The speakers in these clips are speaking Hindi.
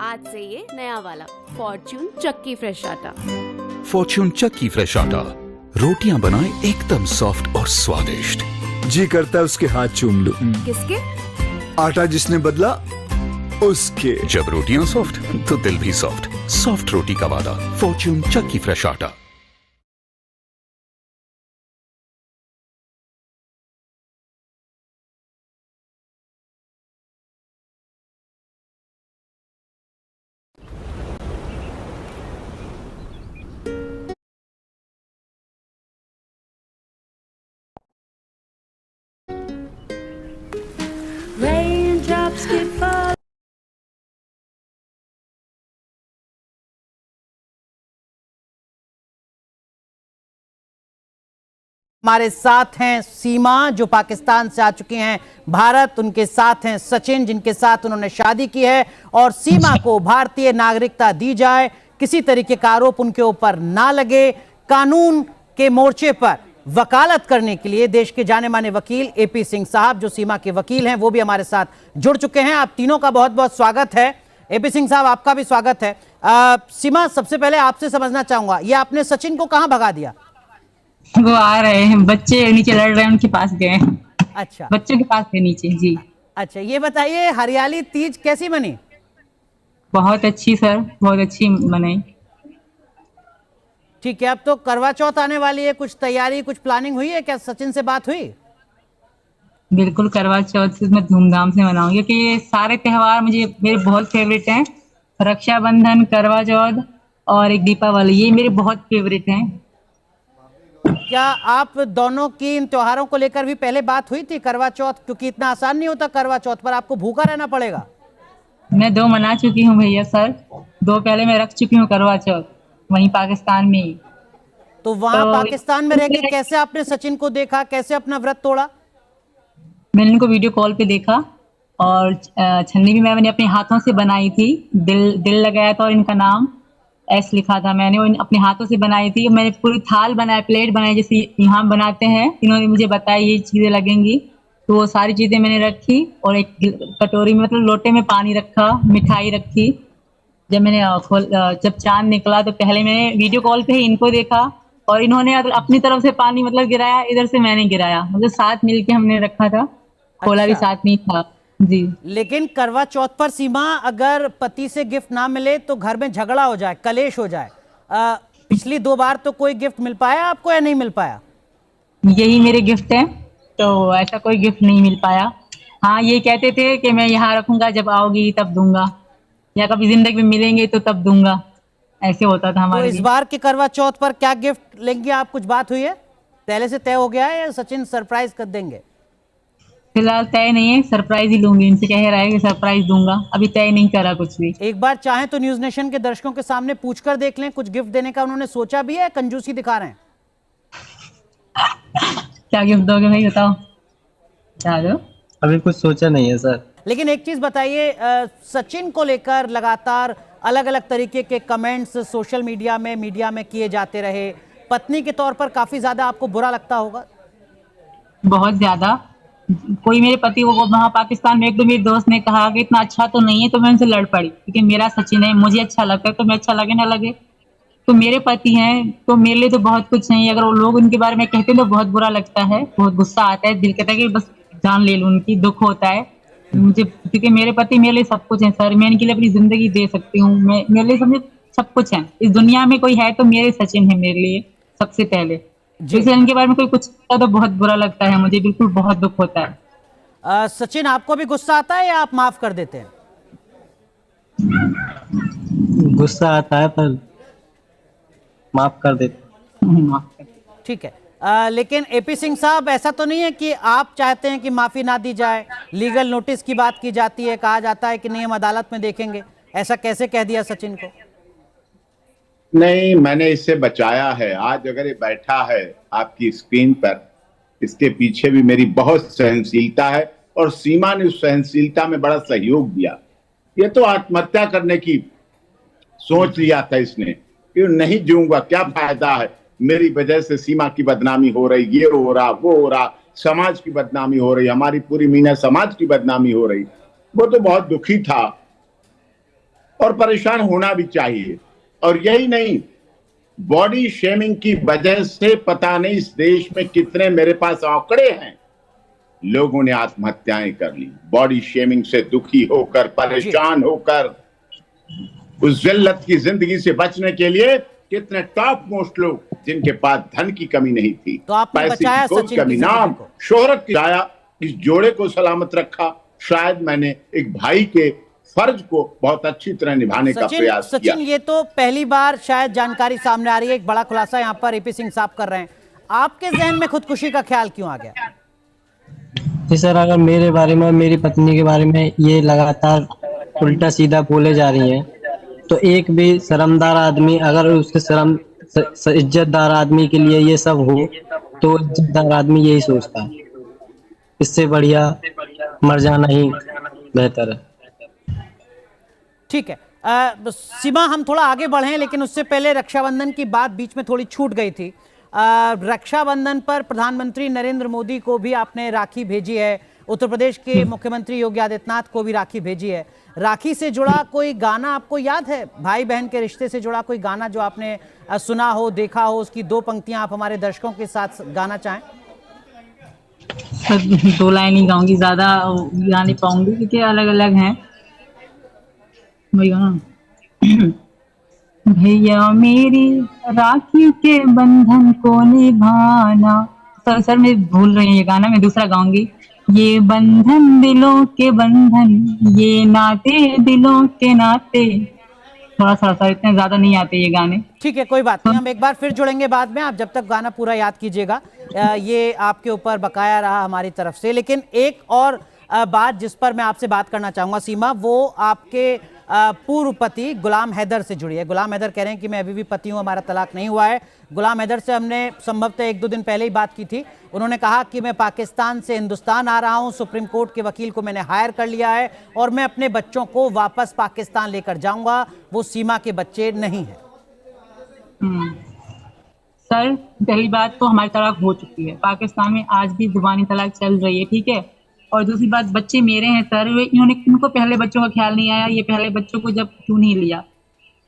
आज से ये नया वाला फॉर्च्यून चक्की फ्रेश आटा। फॉर्च्यून चक्की फ्रेश आटा, रोटियां बनाए एकदम सॉफ्ट और स्वादिष्ट। जी करता है उसके हाथ चूम लूं। किसके? आटा जिसने बदला उसके। जब रोटियां सॉफ्ट तो दिल भी सॉफ्ट। सॉफ्ट रोटी का वादा, फॉर्च्यून चक्की फ्रेश आटा। Raindrops keep falling. हमारे साथ हैं सीमा जो पाकिस्तान से आ चुकी हैं भारत, उनके साथ हैं सचिन जिनके साथ उन्होंने शादी की है और सीमा को भारतीय नागरिकता दी जाए, किसी तरीके का आरोप उनके ऊपर ना लगे। कानून के मोर्चे पर वकालत करने के लिए देश के जाने माने वकील एपी सिंह साहब जो सीमा के वकील हैं वो भी हमारे साथ जुड़ चुके हैं। आप तीनों का बहुत बहुत स्वागत है। एपी सिंह साहब आपका भी स्वागत है। सीमा, सबसे पहले आपसे समझना चाहूंगा, ये आपने सचिन को कहां भगा दिया? वो आ रहे हैं, बच्चे नीचे लड़ रहे हैं, उनके पास गए। अच्छा, बच्चों के पास थे नीचे। जी अच्छा, ये बताइए हरियाली तीज कैसी बनी? बहुत अच्छी सर, बहुत अच्छी बनाई। ठीक है, अब तो करवा चौथ आने वाली है, कुछ तैयारी कुछ प्लानिंग हुई है क्या? सचिन से बात हुई? बिल्कुल, करवा चौथ मैं धूमधाम से मनाऊंगी क्योंकि ये सारे त्योहार मेरे बहुत फेवरेट हैं। रक्षाबंधन, करवा चौथ और एक दीपावली, ये मेरे बहुत फेवरेट हैं। क्या आप दोनों की इन त्योहारों को लेकर भी पहले बात हुई थी? करवा चौथ, क्योंकि इतना आसान नहीं होता, करवा चौथ पर आपको भूखा रहना पड़ेगा। मैं 2 मना चुकी हूँ भैया सर, 2 पहले मैं रख चुकी हूँ करवा चौथ वहीं पाकिस्तान में ही। तो वहां पाकिस्तान में रह के कैसे आपने सचिन को देखा, कैसे अपना व्रत तोड़ा? मैंने उनको वीडियो कॉल पे देखा और छन्नी भी मैंने अपने हाथों से बनाई थी। दिल लगाया था और इनका नाम एस लिखा था, मैंने वो अपने हाथों से बनाई थी। मैंने पूरी थाल बनाई, प्लेट बनाई जैसे यहाँ बनाते हैं। इन्होंने मुझे बताया ये चीजें लगेंगी, तो वो सारी चीजें मैंने रखी और एक कटोरी में मतलब लोटे में पानी रखा, मिठाई रखी। जब मैंने जब चांद निकला तो पहले मैंने वीडियो कॉल पे ही इनको देखा और इन्होंने अपनी तरफ से पानी मतलब गिराया, इधर से मैंने गिराया, मतलब साथ मिलके हमने रखा था। खोला भी साथ में था जी। लेकिन करवा चौथ पर सीमा, अगर पति से गिफ्ट ना मिले तो घर में झगड़ा हो जाए, कलेश हो जाए। पिछली 2 बार तो कोई गिफ्ट मिल पाया आपको या नहीं मिल पाया? यही मेरे गिफ्ट है, तो ऐसा कोई गिफ्ट नहीं मिल पाया। हाँ, ये कहते थे कि मैं यहाँ रखूंगा, जब आओगी तब दूंगा, या कभी जिंदगी में मिलेंगे तो तब दूंगा, ऐसे होता था हमारे। तो इस बार के करवा चौथ पर क्या गिफ्ट लेंगे आप? कुछ बात हुई है, पहले से तय हो गया है या सचिन सरप्राइज कर देंगे? फिलहाल तय नहीं है, सरप्राइज ही लूंगी। इनसे कह रहा है कि सरप्राइज दूंगा, अभी तय नहीं करा कुछ भी। एक बार चाहें तो न्यूज नेशन के दर्शकों के सामने पूछकर देख लें, कुछ गिफ्ट देने का उन्होंने सोचा भी है, कंजूसी दिखा रहे हैं? क्या गिफ्ट दोगे भाई, बताओ क्या दो? अभी कुछ सोचा नहीं है सर। लेकिन एक चीज बताइए, सचिन को लेकर लगातार अलग अलग तरीके के कमेंट्स सोशल मीडिया में किए जाते रहे, पत्नी के तौर पर काफी ज्यादा आपको बुरा लगता होगा? बहुत ज्यादा। कोई मेरे पति को वहाँ पाकिस्तान में एक दो मेरे दोस्त ने कहा कि इतना अच्छा तो नहीं है, तो मैं उनसे लड़ पड़ी क्योंकि मेरा सचिन है, मुझे अच्छा लगता है तो मैं अच्छा लगे ना लगे, तो मेरे पति हैं तो मेरे लिए तो बहुत कुछ नहीं। अगर वो लोग उनके बारे में कहते हैं तो बहुत बुरा लगता है, बहुत गुस्सा आता है, दिल कहता है कि बस जान ले लूं उनकी, दुख होता है मुझे, क्योंकि मेरे पति मेरे लिए सब कुछ है सर। मैं इनके लिए अपनी जिंदगी दे सकती हूँ, मैं मेरे लिए समझे सब कुछ है। इस दुनिया में कोई है तो मेरे सचिन है मेरे लिए सबसे पहले। जैसे इनके बारे में कोई कुछ कहता तो बहुत बुरा लगता है मुझे, बिल्कुल बहुत दुख होता है। सचिन, आपको भी गुस्सा आता है या आप माफ कर देते हैं? गुस्सा आता है पर माफ कर देते। ठीक है, लेकिन एपी सिंह साहब, ऐसा तो नहीं है कि आप चाहते हैं कि माफी ना दी जाए? लीगल नोटिस की बात की जाती है, कहा जाता है कि नहीं हम अदालत में देखेंगे, ऐसा कैसे कह दिया सचिन को? नहीं, मैंने इससे बचाया है। आज अगर ये बैठा है आपकी स्क्रीन पर, इसके पीछे भी मेरी बहुत सहनशीलता है और सीमा ने उस सहनशीलता में बड़ा सहयोग दिया। ये तो आत्महत्या करने की सोच लिया था इसने कि नहीं जीऊंगा, क्या फायदा है, मेरी वजह से सीमा की बदनामी हो रही, ये हो रहा, वो हो रहा, समाज की बदनामी हो रही, हमारी पूरी मीना समाज की बदनामी हो रही। वो तो बहुत दुखी था। और परेशान होना भी चाहिए। और यही नहीं, बॉडी शेमिंग की वजह से पता नहीं इस देश में कितने, मेरे पास आंकड़े हैं, लोगों ने आत्महत्याएं कर ली बॉडी शेमिंग से, दुखी होकर, परेशान होकर, उस जिल्लत की जिंदगी से बचने के लिए। कितने टॉप मोस्ट लोग जिनके पास धन की कमी नहीं थी, तो आपने पैसे बचाया की कोई सचिन कमी, की नाम जिंदगी को। शोहरत की आया, इस जोड़े को सलामत रखा। शायद मैंने एक भाई के फर्ज को बहुत अच्छी तरह निभाने का प्रयास किया। सचिन, ये तो पहली बार शायद जानकारी सामने आ रही है, एक बड़ा खुलासा यहाँ पर एपी सिंह साहब कर रहे हैं। आपके जहन में खुदकुशी का ख्याल क्यों आ गया? जी सर, अगर मेरे बारे में, मेरी पत्नी के बारे में ये लगातार उल्टा सीधा बोले जा रही हैं, तो एक भी शर्मदार आदमी, अगर उसके इज्जतदार आदमी के लिए ये सब हो, तो इज्जतदार आदमी यही सोचता है, इससे बढ़िया मर जाना ही बेहतर है। ठीक है सीमा, हम थोड़ा आगे बढ़े, लेकिन उससे पहले रक्षाबंधन की बात बीच में थोड़ी छूट गई थी। रक्षाबंधन पर प्रधानमंत्री नरेंद्र मोदी को भी आपने राखी भेजी है, उत्तर प्रदेश के मुख्यमंत्री योगी आदित्यनाथ को भी राखी भेजी है। राखी से जुड़ा कोई गाना आपको याद है? भाई बहन के रिश्ते से जुड़ा कोई गाना जो आपने सुना हो, देखा हो, उसकी दो पंक्तियां आप हमारे दर्शकों के साथ गाना चाहें? दो लाइन ही गाऊंगी, ज्यादा गा नहीं पाऊंगी क्योंकि अलग अलग हैं। भैया मेरी राखी के बंधन को निभाना। सर मैं भूल रही हूँ ये गाना, मैं दूसरा गाऊंगी। ये बंधन दिलों के बंधन, ये नाते दिलों के नाते। थोड़ा सा इतने ज्यादा नहीं आते ये गाने। ठीक है, कोई बात नहीं, हम एक बार फिर जुड़ेंगे बाद में। आप जब तक गाना पूरा याद कीजिएगा, ये आपके ऊपर बकाया रहा हमारी तरफ से। लेकिन एक और बात जिस पर मैं आपसे बात करना चाहूंगा सीमा, वो आपके पूर्व पति गुलाम हैदर से जुड़ी है। गुलाम हैदर कह रहे हैं कि मैं अभी भी पति हूं, हमारा तलाक नहीं हुआ है। गुलाम हैदर से हमने संभवतः 1-2 दिन पहले ही बात की थी। उन्होंने कहा कि मैं पाकिस्तान से हिंदुस्तान आ रहा हूं, सुप्रीम कोर्ट के वकील को मैंने हायर कर लिया है और मैं अपने बच्चों को वापस पाकिस्तान लेकर जाऊंगा, वो सीमा के बच्चे नहीं हैं। सर पहली बात तो हमारी तलाक हो चुकी है, पाकिस्तान में आज भी जुबानी तलाक चल रही है, ठीक है। और दूसरी बात, बच्चे मेरे हैं सर, इनको पहले बच्चों का ख्याल नहीं आया। ये पहले बच्चों को जब क्यों नहीं लिया?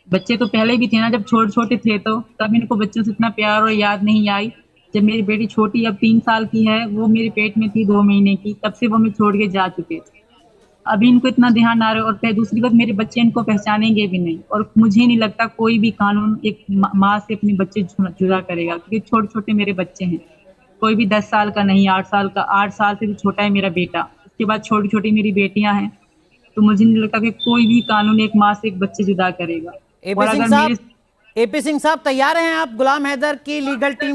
बच्चे तो पहले भी थे ना, जब छोटे थे तो तब इनको बच्चों से इतना प्यार और याद नहीं आई। जब मेरी बेटी छोटी अब 3 साल की है, वो मेरे पेट में थी 2 महीने की, तब से वो हमें छोड़ के जा चुके थे। अभी इनको इतना ध्यान आ रहा है। और फिर दूसरी बात, मेरे बच्चे इनको पहचानेंगे भी नहीं, और मुझे नहीं लगता कोई भी कानून एक माँ से अपने बच्चे जुदा करेगा, क्योंकि छोटे मेरे बच्चे हैं। कोई भी 10 साल का नहीं, 8 साल का, 8 साल से भी छोटा है मेरा बेटा। उसके बाद छोटी मेरी बेटियां हैं। तो मुझे नहीं लगता कि कोई भी कानून एक माँ से एक बच्चे जुदा करेगा। एपी सिंह साहब तैयार हैं आप गुलाम हैदर की लीगल टीम